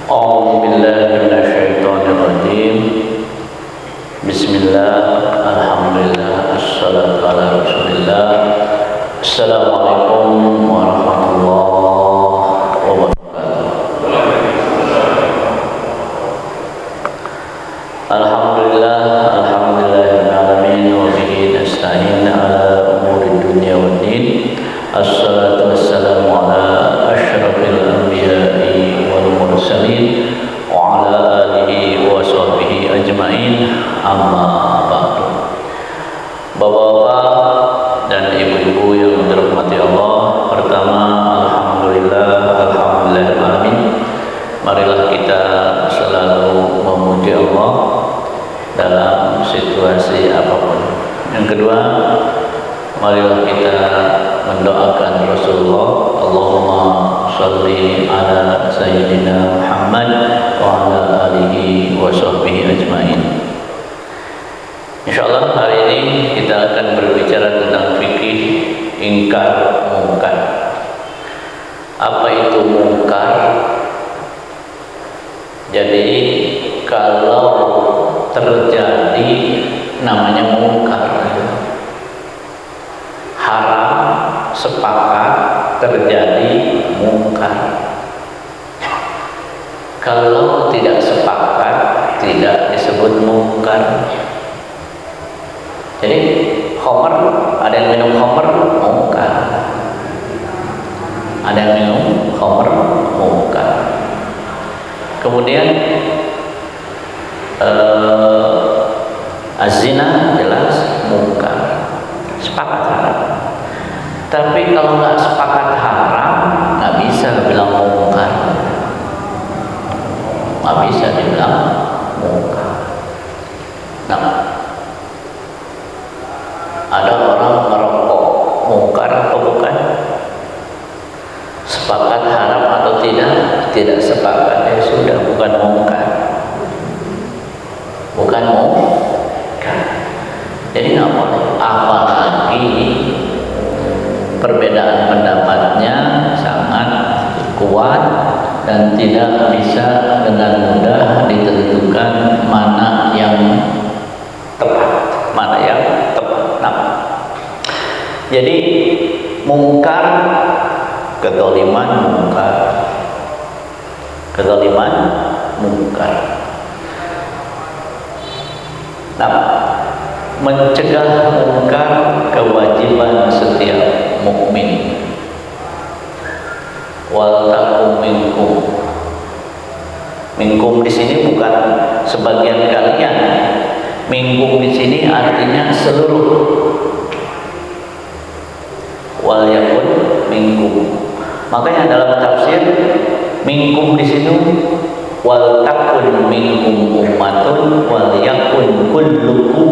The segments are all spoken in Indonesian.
A'udzu billahi minasyaitonir rajim. Bismillah, alhamdulillah, assalatu ala rasulillah. Assalamualaikum warahmatullahi wabarakatuh. Alhamdulillah, alhamdulillahil alamin wa bihi nasta'in ala umuri dunya waddin. Assalatu wassalamu ala asyrafil anbiya'i wal mursalin wa ala alihi wa sahbihi ajmain. Amma ba'du. Bapak-bapak dan ibu-ibu yang dirahmati Allah, pertama alhamdulillahil alamin. Marilah kita selalu memuji Allah dalam situasi apapun. Yang kedua, marilah kita mendoakan Rasulullah, Allahumma sholli ala sayyidina Muhammad wa ala alihi wa sahbihi ajmain. Insyaallah hari ini kita akan berbicara tentang fikih ingkar mungkar. Apa itu mungkar? Jadi kalau terjadi namanya mungkar, haram sepakat terjadi mungkar. Kalau tidak sepakat tidak disebut mungkar. Jadi khamr, ada yang minum khamr mungkar, ada yang minum khamr mungkar. Kemudian az-zina jelas mungkar, sepakat haram. Tapi kalau nggak sepakat haram, nggak bisa bilang mungkar, nggak bisa dibilang mungkar. Nah, ada orang merokok mungkar atau bukan? Sepakat haram atau tidak? Tidak sepakat, ya sudah, bukan mungkar, bukan mungkar. Jadi nggak boleh. Apalagi perbedaan pendapatnya sangat kuat dan tidak bisa dengan mudah ditentukan mana yang tepat, mana yang tepat. Nah, jadi mungkar, kezaliman mungkar, kezaliman mungkar. Nah, mencegah mungkar kewajiban setiap mukmin. Wal takum minkum. Minkum di sini bukan sebagian kalian. Minkum di sini artinya seluruh. Wal yakun minkum. Makanya dalam tafsir minkum di sini wal takun minkum ummatun wal yakun kullukum.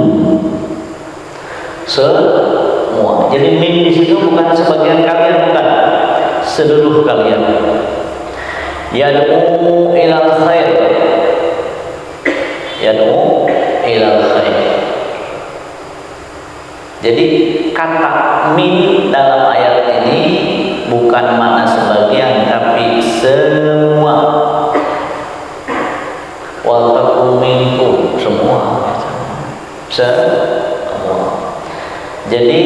Semua. Jadi min di situ bukan sebagian kalian, bukan, seluruh kalian. Yad'u ilal khair. Yad'u ilal khair. Jadi kata min dalam ayat ini bukan makna sebagian tapi semua. Wal takum minkum, semua. Semua. Jadi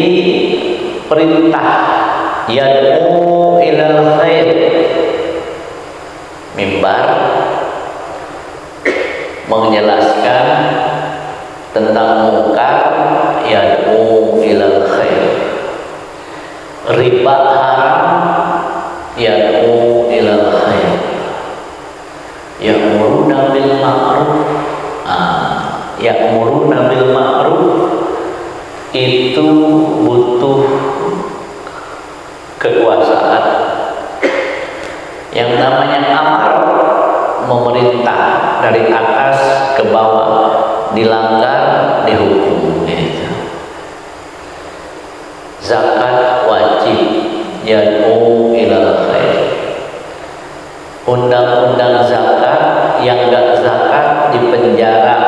perintah yad'u ilal khair, mimbar menjelaskan tentang mungkar, yad'u ilal khair. Riba haram, yad'u ilal khair. Ya'muruna bil ma'ruf. Ya'muruna bil ma'ruf itu butuh kekuasaan. Yang namanya amar, memerintah dari atas ke bawah, dilanggar dihukum. Zakat wajib, yad'u ilal khair. Undang-undang zakat, yang enggak zakat dipenjara,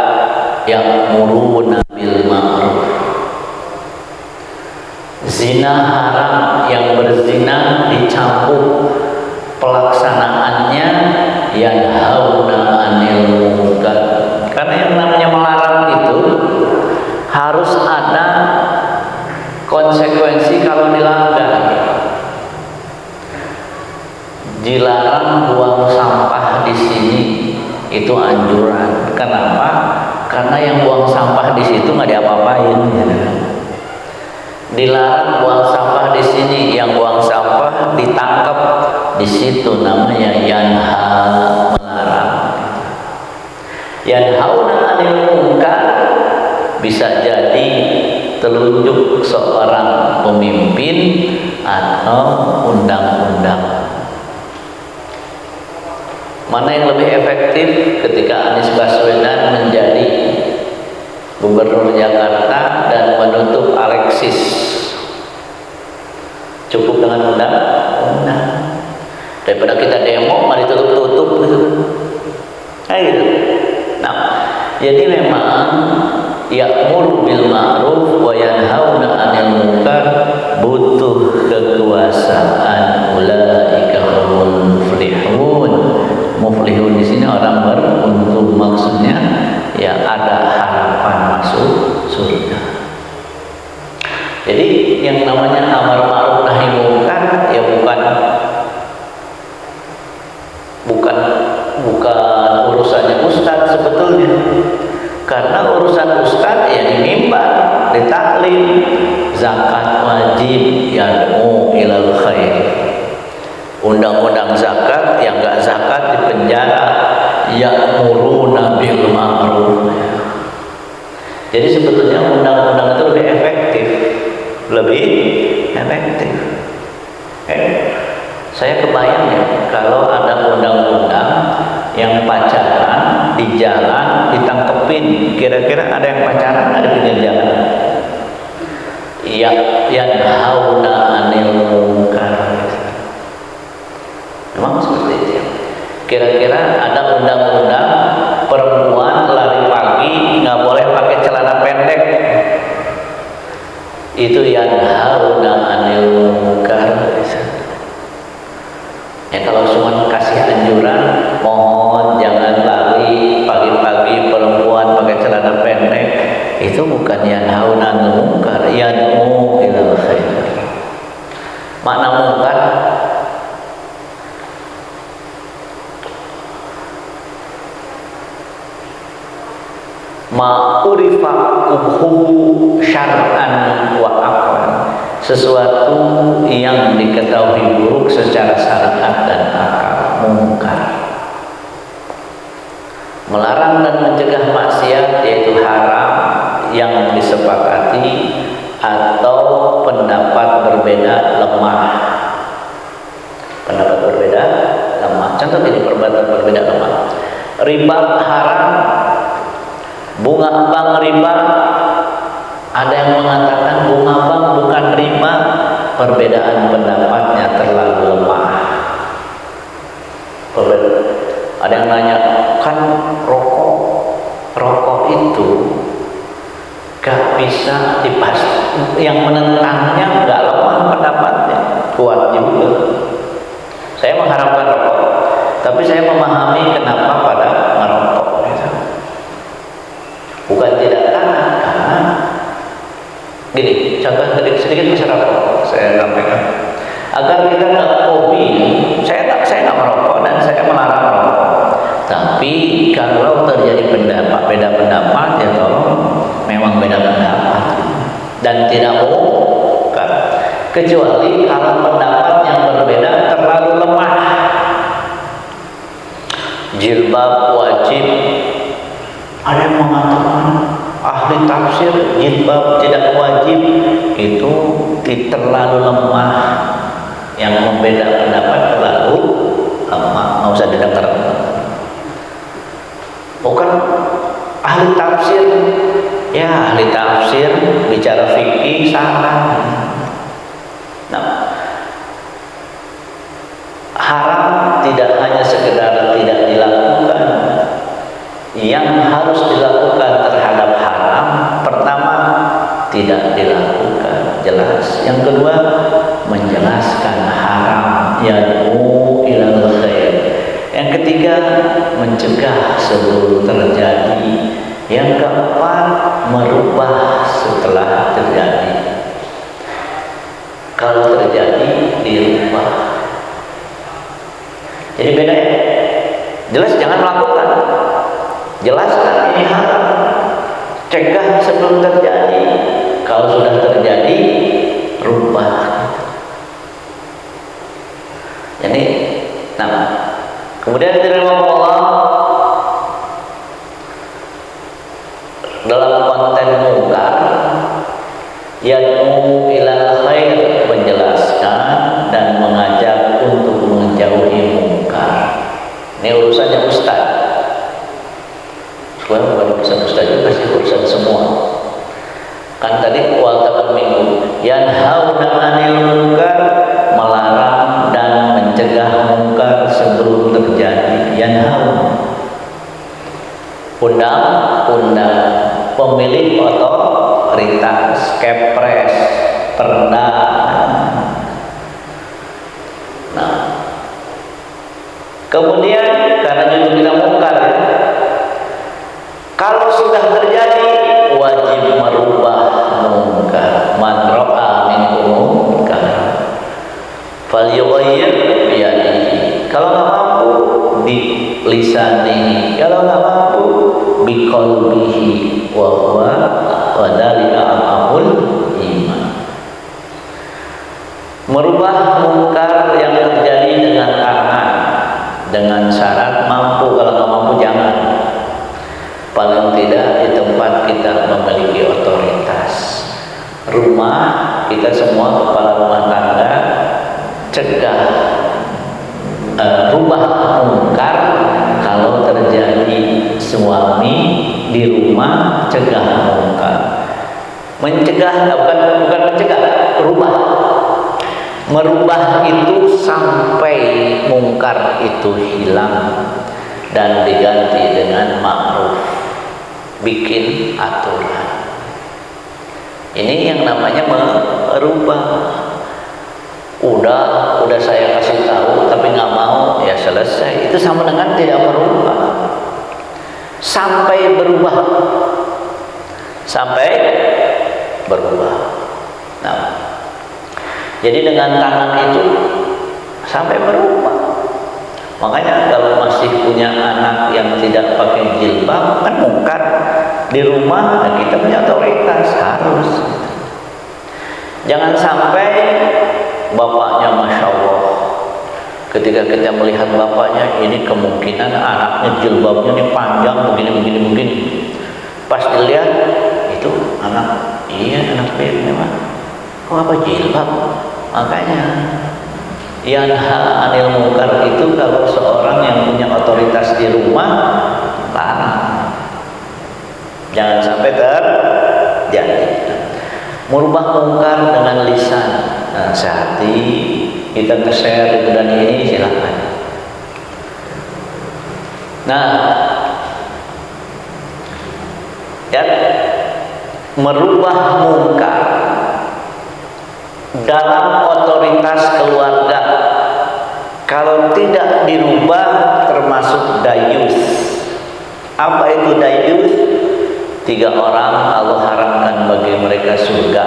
ya'muruna bil ma'ruf. Zina haram, yang berzina dicambuk, pelaksanaannya yanhauna 'anil munkar. Karena yang namanya melarang itu harus ada konsekuensi kalau dilanggar. Dilarang buang sampah di sini itu anjuran. Kenapa? Karena yang buang sampah di situ nggak diapa-apain. Dilarang buang sampah di sini, yang buang sampah ditangkap di situ, namanya yanha, melarang. Yanhauna 'anil munkar bisa jadi telunjuk seorang pemimpin atau undang-undang. Mana yang lebih efektif ketika Anies Baswedan menjadi Gubernur Jakarta dan menutup Alexis? Cukup dengan undang-undang. Daripada kita demo mari tutup-tutup gitu. Kayak gitu. Nah, jadi memang ya'muru bil ma'ruf wa yanhauna 'anil munkar butuh kekuasaan. Ulaika humul muflihun. Muflihun di sini orang beruntung, maksudnya ya ada harapan masuk surga. Jadi yang namanya amar ma'ruf nahi munkar ya bukan urusannya ustaz sebetulnya. Karena urusan ustaz ya di mimbar, di taklim. Zakat wajib yad'u ilal khair. Undang-undang zakat, yang enggak zakat di penjara. Ya'muruna bil ma'ruf. Jadi sebetulnya undang-undang itu lebih efektif. Saya kebayang ya kalau ada undang-undang yang pacaran di jalan ditangkepin, kira-kira ada yang pacaran ada di jalan? Ya, yanhauna 'anil munkar. Memang seperti itu. Kira-kira ada undang-undang perempuan lari pagi nggak boleh pakai celana pendek. Itu yanhauna 'anil munkar. Ya kalau cuma kasih anjuran, mohon jangan lari pagi-pagi perempuan pakai celana pendek, itu bukan yanhauna 'anil munkar, yad'u ilal khair. Makna munkar ma'urifa kubhu syar'an wa aqlan, sesuatu yang diketahui buruk secara syariat dan akal. Munkar melarang dan mencegah maksiat, yaitu haram yang disepakati atau pendapat berbeda lemah. Pendapat berbeda lemah. Contoh ini, pendapat berbeda lemah. Riba haram, bunga bank riba. Ada yang mengatakan bunga bank bukan riba, perbedaan pendapatnya terlalu lemah. Ada yang nanya, kan rokok itu gak bisa dipas, yang menentangnya gak lemah pendapatnya, kuat juga. Saya mengharapkan rokok, tapi saya memahami kenapa pada merokok. Bukan tidak taat, karena gini, contoh sedikit masyarakat saya sampaikan, agar kita nggak hobi. Saya nggak merokok dan saya melarang merokok. Tapi kalau terjadi beda pendapat, ya tolong memang beda pendapat dan tidak bukan, kecuali kalau pendapat yang berbeda terlalu lemah. Jilbab wajib, ada yang mengatakan ahli tafsir jilbab tidak wajib, itu terlalu lemah. Yang membeda pendapat terlalu lemah, nggak usah didengar. Bukan ahli tafsir, ya ahli tafsir bicara fikih salah. Nah, haram tidak hanya sekedar tidak dilakukan. Yang harus dilakukan terhadap haram, pertama tidak dilakukan, jelas. Yang kedua, menjelaskan haram, yad'u ilal khair. Yang ketiga, mencegah sebelum terjadi. Yang keempat, merubah setelah terjadi. Kalau terjadi, dirubah. Jadi beda ya. Jelas jangan melakukan. Jelaskan ini haram. Cegah sebelum terjadi. Kalau sudah terjadi, rubah. Jadi, kemudian diterima Allah dalam konten mungkar, yad'u ilal khair, menjelaskan dan mengajak untuk menjauhi mungkar. Ini urusannya ustaz. Sebenarnya bukan urusan ustaz juga sih, urusan semua. Kan tadi wal takun minkum yanhauna 'anil munkar, melarang dan mencegah mungkar sebelum terjadi. Yanhauna, undang-undang, pemilik otoritas, kepres, perda. Kemudian karena itu kita mungkar, kalau sudah terjadi wajib merubah mungkar. Man ra'a minkum munkar falyughayyir biyadihi. Kalau nggak mampu di lisanihi, kalau nggak mampu bi qalbihi, wa huwa dzalika al-amul iman. Merubah mungkar yang terjadi dengan tangan, dengan syarat mampu. Kalau nggak mampu jangan. Paling tidak di tempat kita memiliki otoritas. Rumah kita semua kepala rumah tangga, cegah, rubah mungkar. Kalau terjadi suami di rumah, cegah mungkar. Mencegah bukan mencegah, rubah. Merubah itu sampai mungkar itu hilang dan diganti dengan ma'ruf. Bikin aturan. Ini yang namanya merubah. Udah saya kasih tahu tapi nggak mau, ya selesai. Itu sama dengan tidak merubah. Sampai berubah. Sampai berubah. Nah, jadi dengan tangan itu sampai berubah. Makanya kalau masih punya anak yang tidak pakai jilbab, kan mungkar. Di rumah kita punya otoritas, harus. Jangan sampai bapaknya Masya Allah, ketika kita melihat bapaknya, ini kemungkinan anaknya jilbabnya ini panjang begini. Pas dilihat, itu anak, iya anak memang. Kok apa jilbab? Makanya yanha 'anil munkar itu kalau seorang yang punya otoritas di rumah, larang. Jangan sampai terjadi. Merubah mungkar dengan lisan, nasihati, kita share itu dan ini, silakan. Nah, ya, merubah mungkar dalam otoritas keluarga, kalau tidak dirubah termasuk dayus. Apa itu dayus? 3 orang Allah haramkan bagi mereka surga: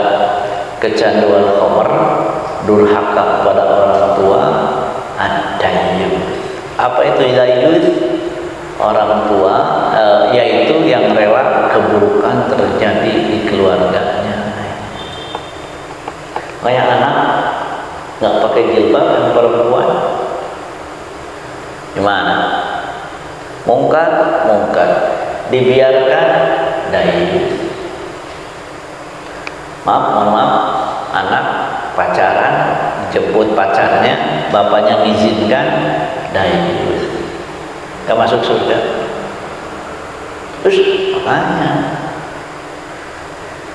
kecanduan khamr, durhaka kepada orang tua, ad-dayus. Apa itu dayus? Orang tua, yaitu yang rela keburukan terjadi di keluarganya. Kayak anak nggak pakai jilbab yang perempuan, gimana? Mungkar, dibiarkan, dayus. Mohon maaf, anak pacaran, jemput pacarnya, bapaknya mengizinkan, dayus. Gak masuk surga. Terus makanya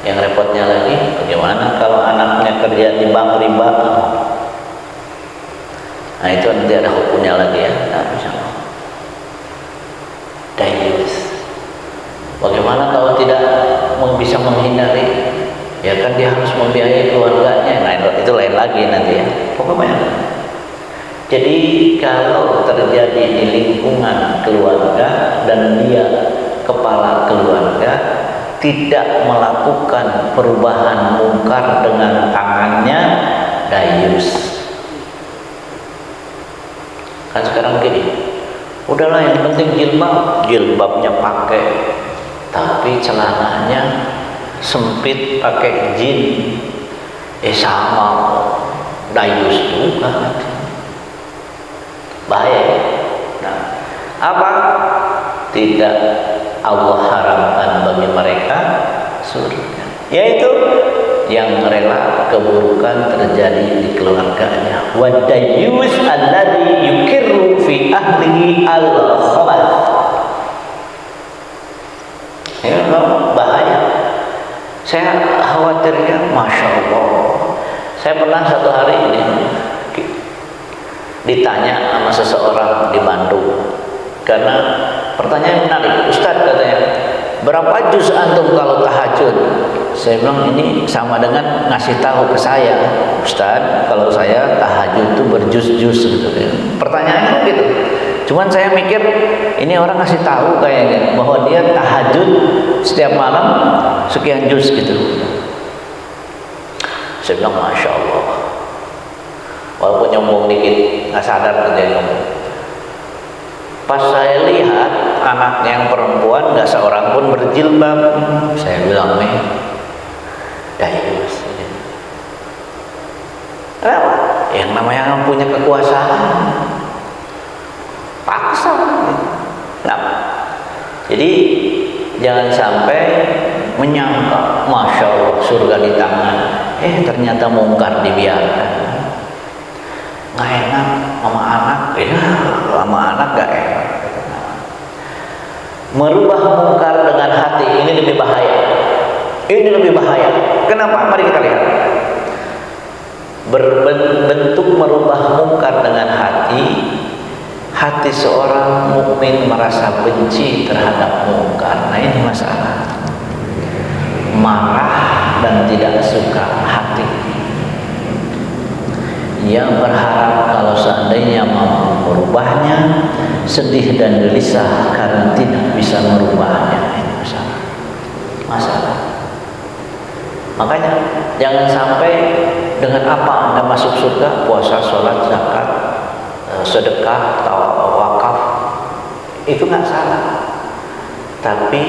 yang repotnya lagi, bagaimana kalau anaknya kerja di bank riba? Nah itu nanti ada hukumnya lagi ya. Nah, dayus. Bagaimana kalau tidak bisa menghindari? Ya kan dia harus membiayai keluarganya. Nah itu lain lagi nanti ya. Pokoknya Jadi kalau terjadi di lingkungan keluarga dan dia kepala keluarga tidak melakukan perubahan mungkar dengan tangannya, dayus. Kan sekarang gini, udahlah yang penting jilbabnya pakai, tapi celananya sempit pakai jin, sama dayus juga. Bahaya. Nah, apa? Tidak Allah haramkan bagi mereka surga, yaitu yang rela keburukan terjadi di keluarganya. Wa dayyus alladzi yukirru fi ahlihi al-khabath. Ya, bahaya. Saya khawatirnya, masya Allah. Saya pernah satu hari ini ditanya sama seseorang di Bandung, karena pertanyaan menarik. Ustadz katanya, berapa juz antum kalau tahajud? Saya bilang ini sama dengan ngasih tahu ke saya, Ustadz, kalau saya tahajud itu berjuz-juz gitu. Pertanyaannya gitu. Cuman saya mikir ini orang ngasih tahu kayaknya bahwa dia tahajud setiap malam sekian juz gitu. Saya bilang masya Allah. Walaupun nyombong dikit, nggak sadar terjadi nyombong. Pas saya lihat anaknya yang perempuan nggak seorang pun berjilbab, saya bilang dayus. Kenapa? Yang namanya punya kekuasaan, paksa. Kenapa? Jadi jangan sampai menyangka, masya Allah surga di tangan, ternyata mungkar dibiarkan. Nggak enak sama anak, sama anak nggak enak. Merubah mungkar dengan hati ini lebih bahaya. Ini lebih bahaya. Kenapa? Mari kita lihat. Berbentuk merubah mungkar dengan hati seorang mukmin merasa benci terhadap mungkar. Nah ini masalah. Marah dan tidak suka hati. Yang berharap kalau seandainya mampu merubahnya, sedih dan gelisah karena tidak bisa merubahnya. Ini masalah. Makanya jangan sampai dengan apa Anda masuk surga, puasa, sholat, zakat, sedekah, wakaf, itu nggak salah. Tapi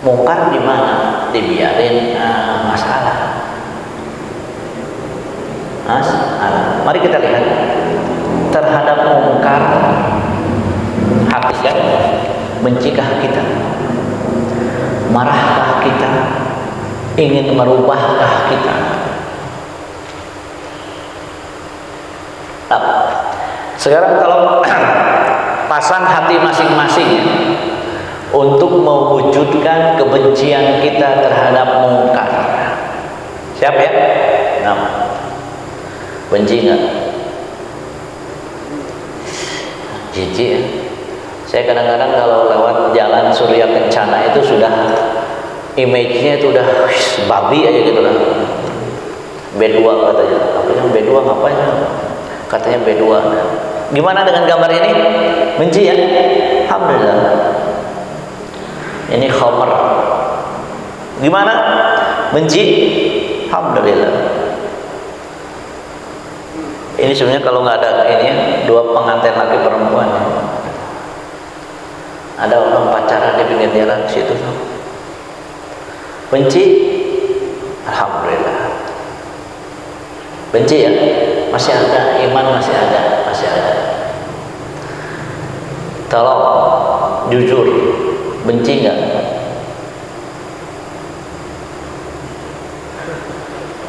mungkar di mana? Dibiarin, masalah. Mari kita lihat terhadap mungkar hati kan, bencikah kita, marahkah kita, ingin merubahkah kita? Sekarang kalau pasang hati masing-masing untuk mewujudkan kebencian kita terhadap mungkar. Siap ya? Benci nggak? Jijik ya? Saya kadang-kadang kalau lewat jalan Surya Kencana itu sudah image-nya itu udah babi aja gitu lah. B2 katanya. Apa yang B2 ngapain? Katanya B2. Gimana dengan gambar ini? Benci ya? Alhamdulillah. Ini khamar. Gimana? Benci? Alhamdulillah. Ini sebenarnya kalau nggak ada ini dua pengantin laki perempuan, ada orang pacaran di pinggir jalan situ, benci, alhamdulillah, benci ya, masih ada iman, masih ada. Tolong jujur, benci nggak?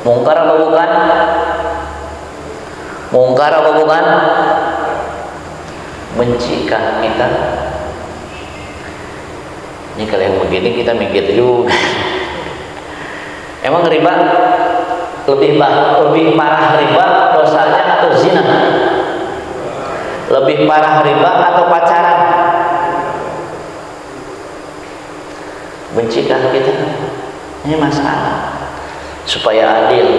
Mungkar apa bukan? Mungkar apa bukan? Bencikah kita? Ini kalau yang begini kita mikir juga. Emang riba lebih parah riba dosanya atau zina? Lebih parah riba atau pacaran? Bencikah kita? Ini masalah. Supaya adil.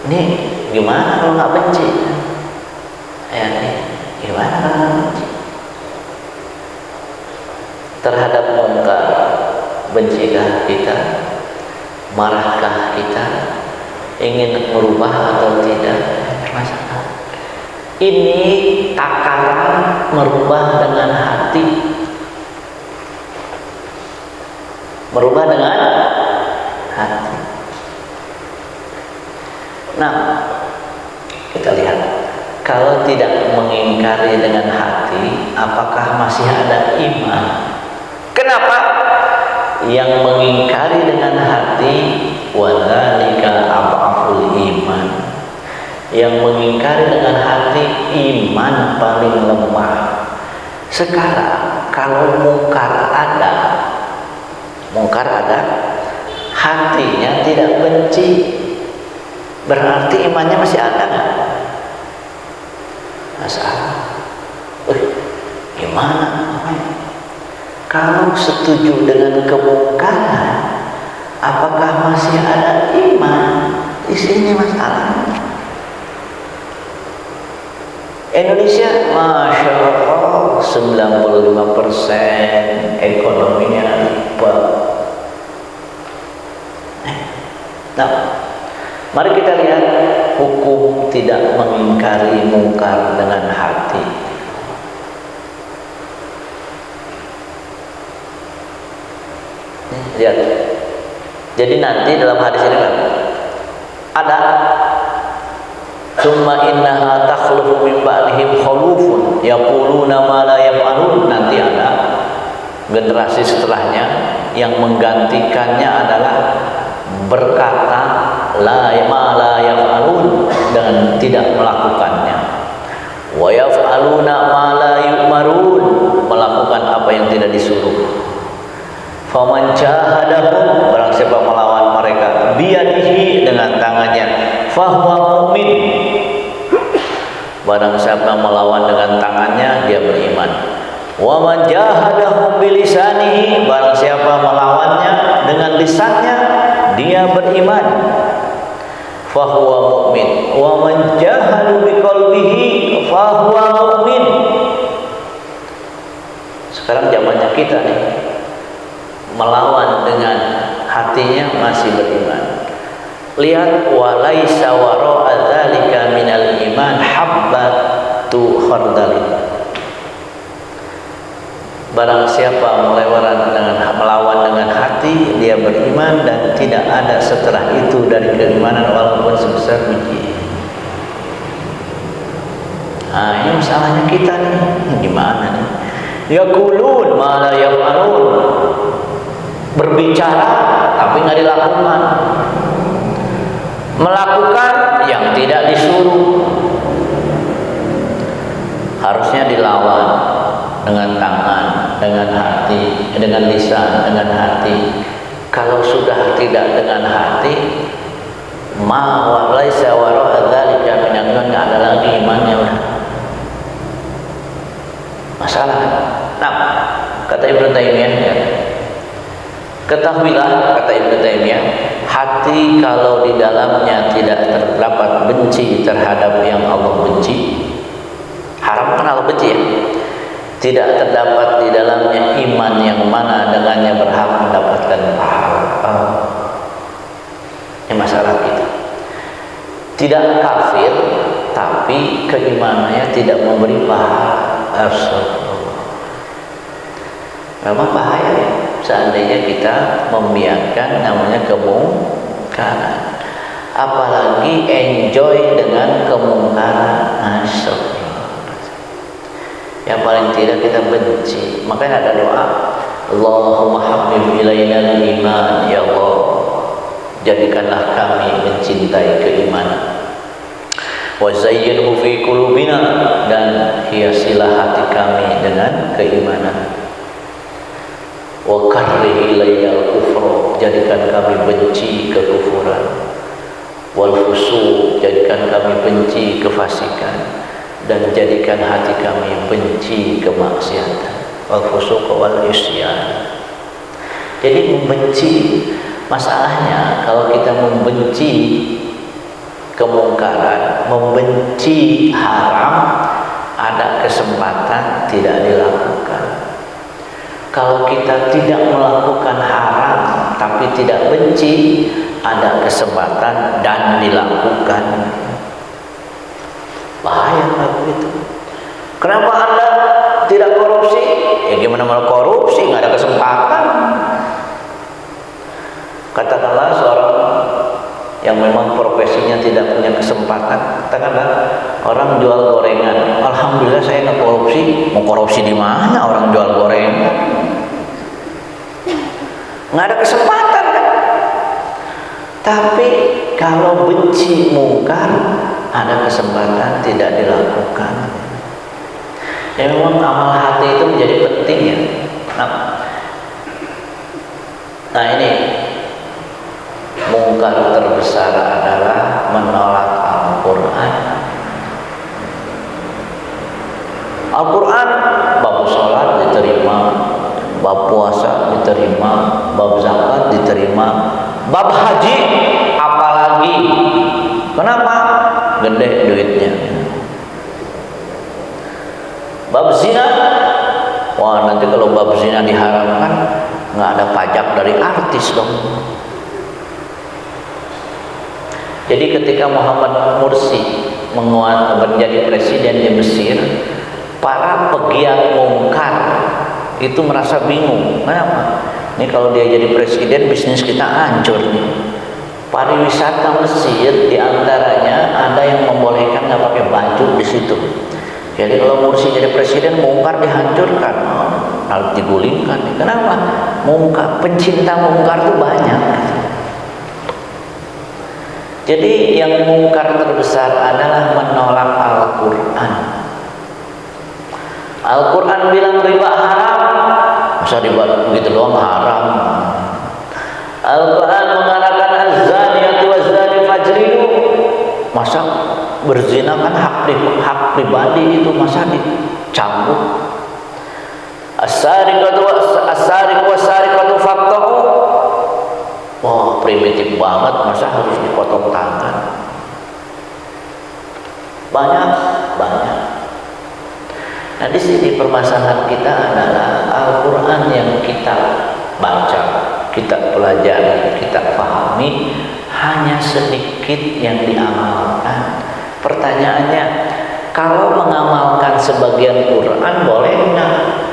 Ini gimana kalau nggak benci? Ya, gimana kalau nggak benci? Terhadap mungkar, bencikah kita? Marahkah kita? Ingin merubah atau tidak? Masalah. Ini takaran merubah dengan hati. Merubah dengan hati. Nah, kita lihat, kalau tidak mengingkari dengan hati, apakah masih ada iman? Kenapa? Yang mengingkari dengan hati, wadzalika adhaful iman. Yang mengingkari dengan hati, iman paling lemah. Sekarang kalau mungkar ada, hatinya tidak benci, berarti imannya masih ada nggak? Masalah. Gimana? Kalau setuju dengan kemungkaran, apakah masih ada iman? Di sini masalahnya. Indonesia, Masya Allah, 95% ekonominya riba. Nah, mari kita lihat hukum tidak mengingkari mungkar dengan hati. Lihat. Jadi nanti dalam hadis ini kan ada summa innaha takhlufu min ba'dihim khulufun yaquluna ma la yaf'alun. Nanti ada generasi setelahnya yang menggantikannya adalah berkata ma la yaf'alun, dengan tidak melakukannya. Wa yaf'aluna ma la yu'marun, melakukan apa yang tidak disuruh. Faman jahadahum, barang siapa melawan mereka, biyadihi, dengan tangannya, fahuwa mu'min, barang siapa melawan dengan tangannya, dia beriman. Wa man jahadahum bilisanihi, barang siapa melawannya dengan lisannya, dia beriman. Fahuwa mu'min. Wa man jahadu biqalbihi fahuwa mu'min. Sekarang zamannya kita nih, melawan dengan hatinya masih beriman. Lihat, walaisa wara'a dzalika minal iman habbatu khardalin. Barang siapa melawan dengan hati, dia beriman, dan tidak ada setelah itu dari keimanan walaupun sebesar biji. Nah, ini masalahnya kita nih, gimana nih? Yaqulun ma la yaf'alun, berbicara tapi nggak dilakukan, melakukan yang tidak disuruh. Harusnya dilawan dengan tangan, dengan hati, dengan lisan, dengan hati. Kalau sudah tidak dengan hati, ma wa laisa wara'a dzalika minal iman, nggak ada lagi imannya udah. Masalah. Nah, kata Ibnu Taimiyah, ya, ketahuilah, kata Ibnu Taimiyah, hati kalau di dalamnya tidak terdapat benci terhadap yang Allah benci, haram kan Allah benci ya, tidak terdapat di dalamnya iman yang mana dengannya berhak mendapatkan pahala. Ini masalah kita. Tidak kafir, tapi keimanannya tidak memberi pahala. Memang bahaya ya, seandainya kita membiarkan namanya kemungkaran, apalagi enjoy dengan kemungkaran. Yang paling tidak kita benci. Makanya ada doa, Allahumma habbib ilainal iman, ya Allah, jadikanlah kami mencintai keimanan. Wa zayyinhu fi qulubina, dan hiasilah hati kami dengan keimanan. Wa karrih ilainal kufra, jadikan kami benci kekufuran. Wal fusuq, jadikan kami benci kefasikan, dan jadikan hati kami benci kemaksiatan. Wal fusuq wal isyan. Jadi membenci, masalahnya kalau kita membenci kemungkaran, membenci haram, ada kesempatan tidak dilakukan. Kalau kita tidak melakukan haram tapi tidak benci, ada kesempatan dan dilakukan. Bahaya kalau begitu. Kenapa Anda tidak korupsi? Ya gimana mau korupsi, nggak ada kesempatan. Katakanlah seorang yang memang profesinya tidak punya kesempatan, katakanlah orang jual gorengan. Alhamdulillah saya nggak korupsi. Mau korupsi di mana orang jual gorengan? Nggak ada kesempatan kan? Tapi kalau benci mungkar, ada kesempatan tidak dilakukan. Ya memang amal hati itu menjadi penting ya. Nah ini mungkar terbesar adalah menolak Al-Quran. Al-Quran bab sholat diterima, bab puasa diterima, bab zakat diterima, bab haji apalagi. Kenapa? Gede duitnya. Bab zina, wah nanti kalau bab zina diharamkan nggak ada pajak dari artis dong. Jadi ketika Muhammad Mursi menjadi presiden di Mesir, para pegiat mungkar itu merasa bingung. Kenapa? Ini kalau dia jadi presiden, bisnis kita hancur nih. Pariwisata Mesir diantaranya ada yang membolehkan nggak pakai baju di situ. Jadi kalau Mursi jadi presiden, mungkar dihancurkan, harus digulingkan. Kenapa? Mungkar, pencinta mungkar itu banyak. Jadi yang mungkar terbesar adalah menolak Al-Quran. Al-Quran bilang riba haram, masa riba begitu doang haram? Al-Quran mengatakan az-zaniyatu waz-zani fajridu, masa berzina kan hak pribadi itu masa dicambuk? As-sariqatu was-sariqatu faqta'u, wah primitif banget, masa harus dipotong tangan? Banyak. Nah di sini permasalahan kita adalah Al-Quran yang kita baca, kita pelajari, kita pahami, hanya sedikit yang diamalkan. Pertanyaannya, kalau mengamalkan sebagian Quran boleh enggak?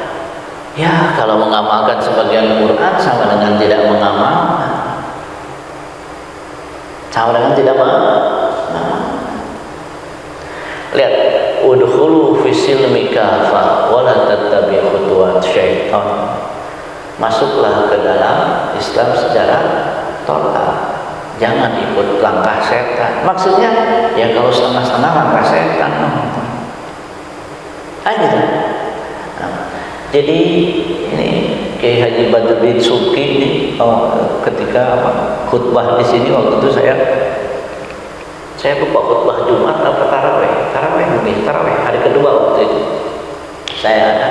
Ya kalau mengamalkan sebagian Quran sama dengan tidak mengamalkan. Sama dengan tidak mengamalkan. Lihat, udkhulu fi silmi kafa wa la tattabi'u khutuwat syaitan. Masuklah ke dalam Islam secara total. Jangan ikut langkah setan. Maksudnya ya kalau setengah-setengah langkah setan. Gitu. Nah, jadi ini Kiai Haji Badruddin Subki ini ketika khutbah di sini waktu itu saya lupa khutbah Jumat atau tarawih hari kedua waktu itu. Saya ada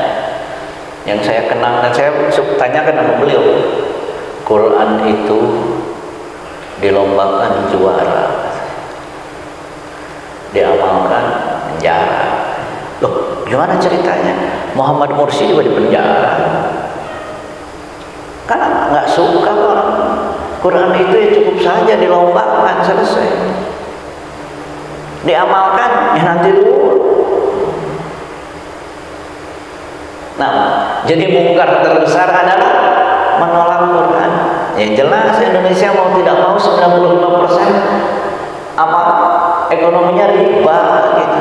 yang saya kenal dan saya tanyakan sama beliau, Quran itu dilombakan juara, diamalkan penjara. Loh, gimana ceritanya? Muhammad Mursi juga di penjara. Karena nggak suka orang. Quran itu ya cukup saja dilombakan, selesai. Diamalkan ya nanti dulu. Nah, jadi mungkar terbesar adalah menolak Quran. Ya jelas Indonesia mau tidak mau 95% apa ekonominya riba gitu.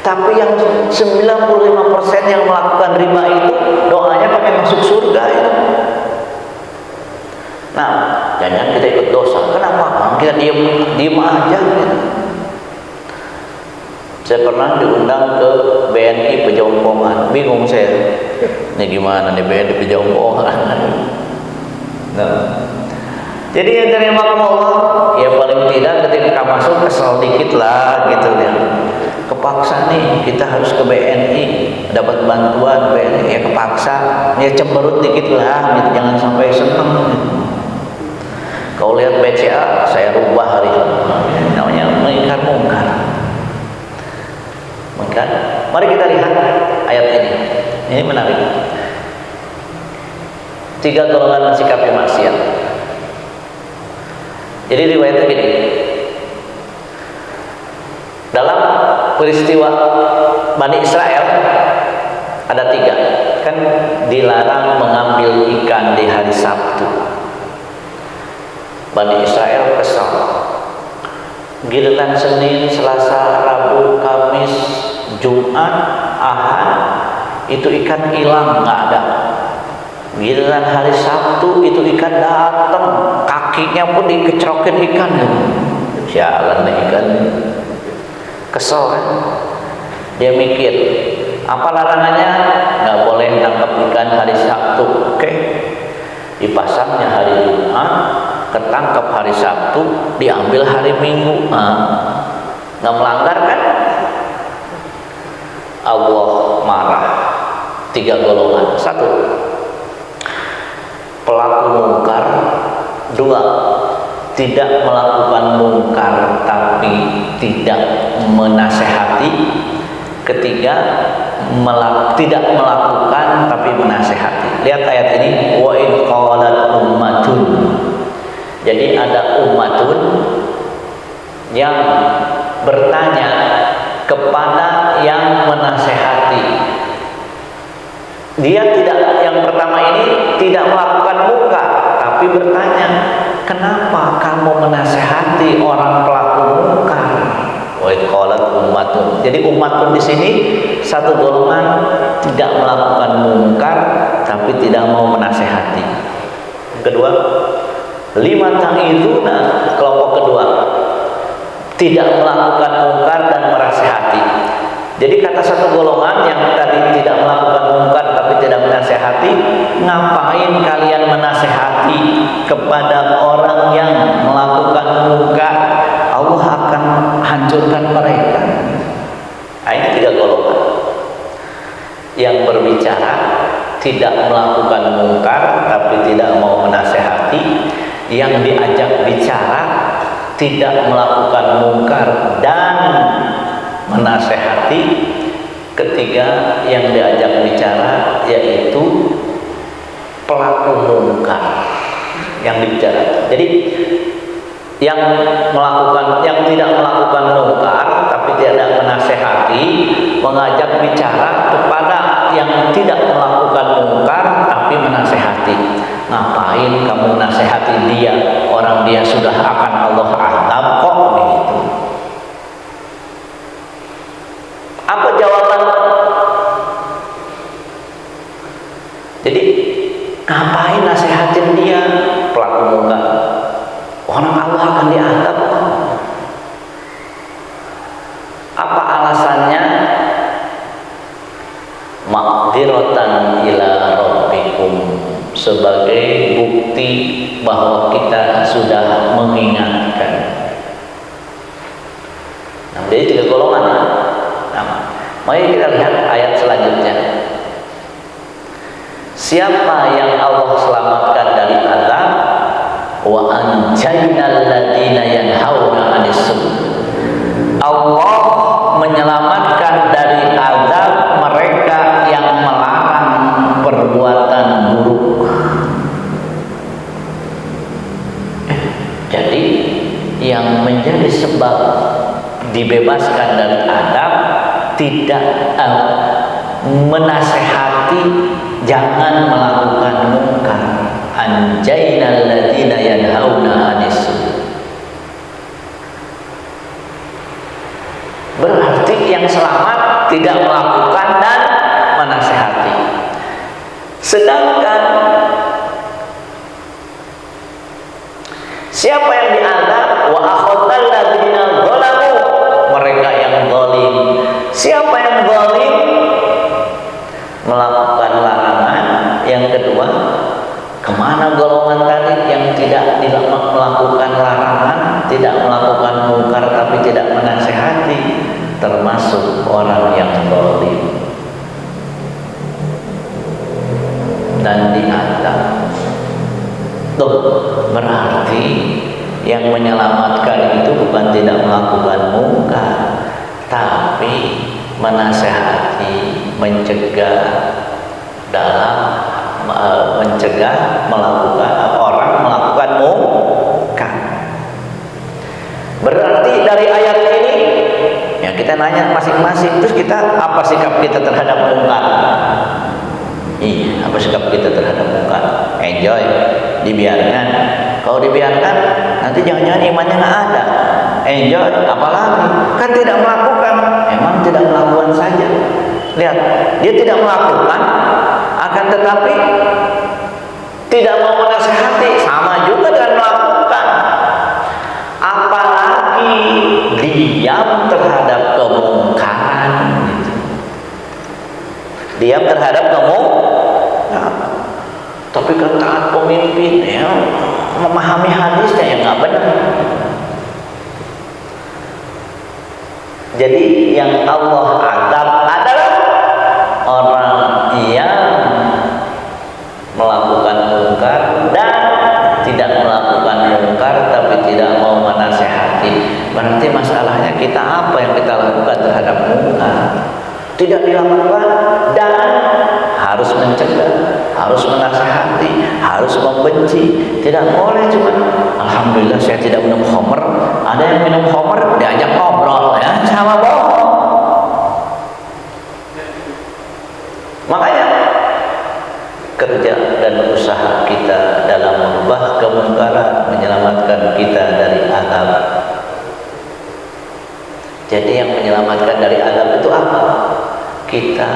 Tapi yang 95% yang melakukan riba itu doanya pakai masuk surga itu. Nah, jangan kita ikut dosa. Kenapa? Kita diem aja gitu. Saya pernah diundang ke BNI Pejompongan, bingung saya. Ini gimana nih BNI Pejompongan? Nah, jadi yang terima Allah, ya paling tidak ketika masuk kesel dikit lah gitu ya. Kepaksa nih kita harus ke BNI, dapat bantuan BNI, ya kepaksa, ya cemberut dikit lah, gitu. Jangan sampai seneng. Gitu. Kau lihat BCA, saya rubah hari ini. Namanya ingkar mungkar. Maka mari kita lihat ayat ini. Ini menarik. 3 golongan mensikapi maksiat. Jadi riwayatnya gini. Dalam peristiwa Bani Israel ada 3. Kan dilarang mengambil ikan di hari Sabtu. Bani Israel kesal. Giliran Senin, Selasa, Rabu, Kamis, Jumat, Ahad itu ikan hilang, nggak ada. Giliran hari Sabtu itu ikan datang, kakinya pun dikecerokin ikan. Jalan ikan, kesel kan? Dia mikir, apa larangannya? Nggak boleh nangkap ikan hari Sabtu, oke? Dipasangnya hari Jumat, ketangkap hari Sabtu, diambil hari Minggu. Nggak melanggar kan? Allah marah. 3 golongan. 1, pelaku mungkar. 2, tidak melakukan mungkar tapi tidak menasehati. 3, tidak melakukan tapi menasehati. Lihat ayat ini, wa in qalat ummatun. Jadi ada ummatun yang bertanya kepada yang menasehati. Dia tidak, yang pertama ini tidak melakukan mungkar tapi bertanya, kenapa kamu menasehati orang pelaku mungkar? Wa in qalat ummatun. Jadi ummatun di sini 1 golongan tidak melakukan mungkar tapi tidak mau menasehati. Kedua, 5 ta'iduna, kelompok kedua, tidak melakukan mungkar dan menasehati. Jadi kata 1 golongan yang tadi tidak melakukan mungkar tapi tidak menasehati, ngapain kalian menasehati kepada orang yang melakukan mungkar? Allah akan hancurkan mereka. Ini 3 golongan yang berbicara tidak melakukan mungkar tapi tidak mau menasehati, yang diajak bicara tidak melakukan mungkar dan menasehati. Ketiga yang diajak bicara yaitu pelaku mungkar yang dibicara. Jadi yang tidak melakukan mungkar tapi tidak menasehati, mengajak bicara kepada yang tidak melakukan mungkar tapi menasehati. Ngapain kamu nasihati dia? Orang dia sudah akan Allah azab kok begitu. Apa jawaban? Jadi ngapain nasihatin dia? Pelaku mungkar. Orang Allah akan diazab kok. Apa alasannya? Ma'dziratan ila rabbikum, sebagai bukti bahwa kita sudah mengingatkan. Nah, jadi 3 golongan. Nah, mari kita lihat ayat selanjutnya. Siapa yang Allah selamatkan dari azab? Wa anjaynal ladzina yanhauna 'anis su'. Allah menyelamatkan dari azab mereka yang melarang perbuatan buruk. Jadi yang menjadi sebab dibebaskan dari azab tidak menasehati jangan melakukan mungkar. Anjaynal ladzina yanhauna 'anis su'. Berarti yang selamat tidak melakukan dan menasehati. Sedangkan siapa yang diazab? Wa akhadhal ladzina zalamu, mereka yang zalim. Siapa yang zalim? Melakukan larangan. Yang kedua, kemana golongan tadi yang tidak melakukan larangan, tidak melakukan mungkar tapi tidak menasehati, termasuk orang yang zalim dan diazab. Tuh, berarti yang menyelamatkan itu bukan tidak melakukan mungkar menasehati, mencegah dalam mencegah melakukan orang melakukan munkar. Berarti dari ayat ini ya kita nanya masing-masing, terus kita apa sikap kita terhadap munkar? Iya, apa sikap kita terhadap munkar? Enjoy, dibiarkan. Kalau dibiarkan nanti jangan-jangan imannya nggak ada. Enjoy, apalagi kan tidak melakukan, emang tidak melakukan saja. Lihat, dia tidak melakukan, akan tetapi tidak mau menasehati, sama juga dengan melakukan. Apalagi diam terhadap kemungkaran, diam terhadap kemungkaran. Tapi kan taat pemimpin ya, memahami hadisnya yang nggak benar. Jadi yang Allah adab adalah orang yang melakukan munkar dan tidak melakukan munkar tapi tidak mau menasehati. Berarti masalahnya kita apa yang kita lakukan terhadap munkar? Tidak dilakukan dan harus mencegah, harus menasehati, harus membenci. Tidak boleh cuma alhamdulillah saya tidak minum khamr. Ada yang minum khamr diajak ngobrol ya, sama bohong. Makanya kerja dan usaha kita dalam merubah kemungkaran menyelamatkan kita dari azab. Jadi yang menyelamatkan dari azab itu apa? Kita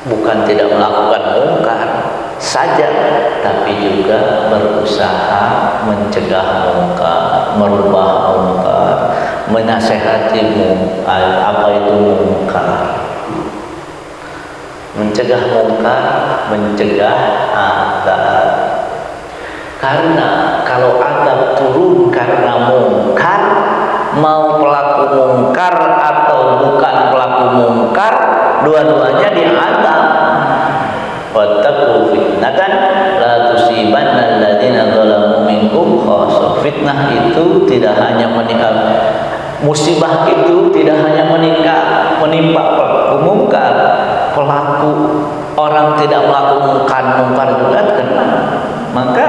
bukan tidak melakukan munkar saja, tapi juga berusaha mencegah munkar, merubah munkar, menasehati apa itu munkar, mencegah munkar, mencegah azab. Karena kalau azab turun karena munkar, mau pelaku munkar atau bukan pelaku munkar, dua-duanya diazab. Wattaqu fitnatan la tusibanna alladziina dzalamu minkum khassah. Fitnah itu tidak hanya musibah itu tidak hanya menimpa pelaku munkar, pelaku orang tidak melakukan munkar juga kena. Maka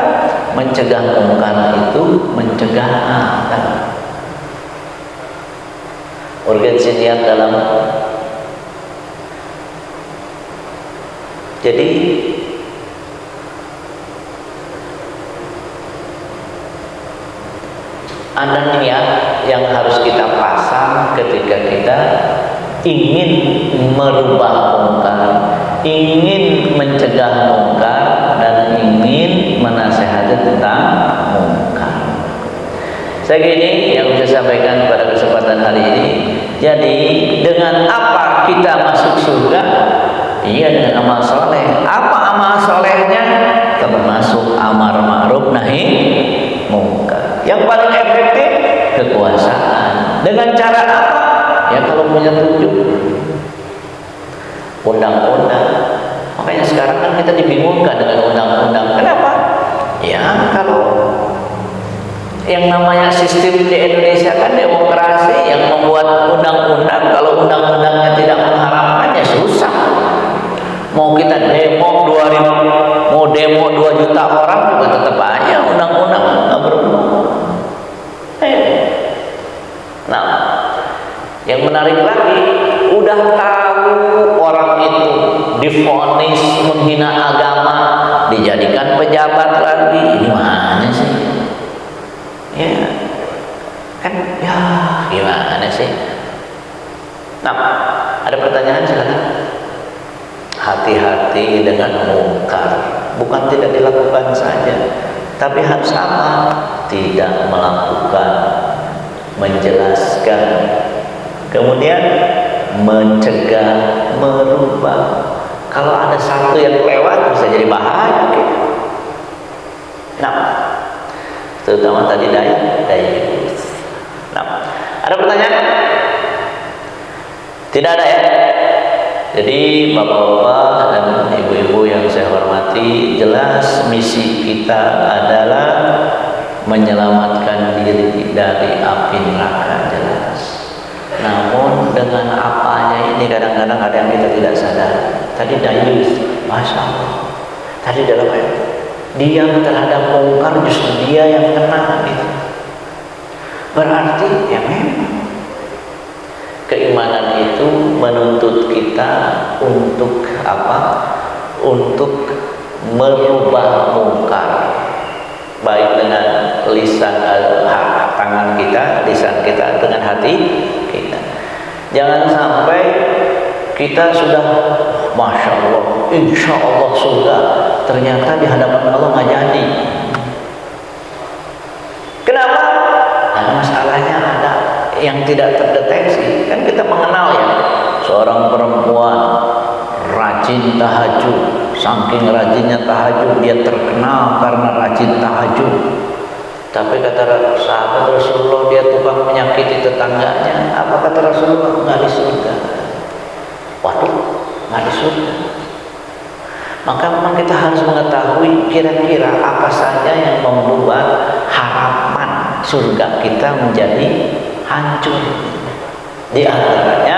mencegah munkar itu mencegah azab. Urgensi niat dalam. Jadi ada niat yang harus kita pasang ketika kita ingin merubah munkar, ingin mencegah munkar, dan ingin menasehati tentang munkar. Saya gini yang bisa sampaikan pada kesempatan hari ini. Jadi dengan apa kita masuk surga? Iya, dengan amal soleh. Apa amal solehnya? Termasuk amar ma'ruf nahi munkar. Yang paling efektif kekuasaan. Dengan cara apa? Ya kalau punya tunjuk undang-undang. Makanya sekarang kan kita dibingungkan dengan undang-undang. Kenapa? Ya kalau yang namanya sistem di Indonesia kan demokrasi, yang membuat undang-undang, kalau undang-undangnya tidak mengharamkannya susah. Mau kita demo 2 juta orang juga tetap aja undang-undang nggak berubah. Nah, yang menarik lagi, udah tahu orang itu divonis menghina agama, dijadikan pejabat lagi, gimana sih? Ya, kan ya gimana sih? Nah, ada pertanyaan silakan. Hati-hati dengan munkar, bukan tidak dilakukan saja, tapi harus apa? Tidak melakukan, menjelaskan, kemudian mencegah, merubah. Kalau ada satu yang lewat bisa jadi bahaya gitu. Nah, terutama tadi daya. Nah, ada pertanyaan? Tidak ada ya? Jadi bapak-bapak dan ibu-ibu yang saya hormati, jelas misi kita adalah menyelamatkan diri dari api neraka, jelas. Namun dengan apanya ini kadang-kadang ada yang kita tidak sadar. Tadi dayus, masya Allah. Tadi dalam ayat diam terhadap mungkar justru dia yang kena gitu. Berarti ya memang keimanan itu menuntut kita untuk apa? Untuk merubah mungkar, baik dengan lisan tangan kita, lisan kita, dengan hati kita. Jangan sampai kita sudah masya Allah, insya Allah surga, ternyata di hadapan Allah nggak jadi. Kenapa? Karena masalahnya ada yang tidak terdeteksi. Kan kita mengenal ya seorang perempuan rajin tahajud, saking rajinnya tahajud dia terkenal karena rajin tahajud. Tapi kata sahabat Rasulullah dia tukang menyakiti tetangganya. Apa kata Rasulullah? Nggak di surga. Waduh, nggak di surga. Maka memang kita harus mengetahui kira-kira apa saja yang membuat harapan surga kita menjadi hancur. Di antaranya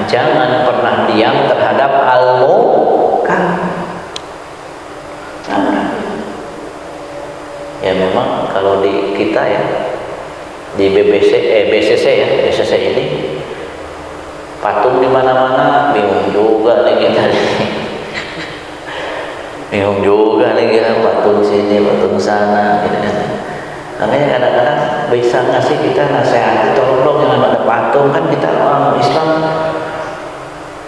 jangan pernah diam terhadap al-munkar. Ya memang kalau di kita ya di BCC ini patung di mana-mana, bingung juga nih kita. Bingung juga nih kita, patung sini, patung sana gitu kan. Makanya kadang-kadang bisa ngasih kita nasihat, tolong dong jangan ada patung, kan kita orang Islam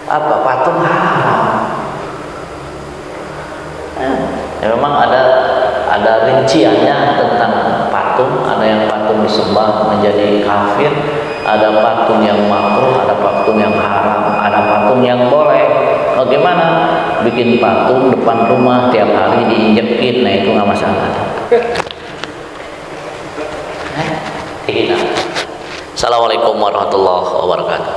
apa patung haram. Ya memang ada rinciannya tentang patung. Ada yang patung disembah menjadi kafir, ada patung yang makruh, ada patung yang haram, ada patung yang boleh. Bagaimana? Bikin patung depan rumah tiap hari diinjekin, nah itu nggak masalah. Assalamualaikum warahmatullahi wabarakatuh.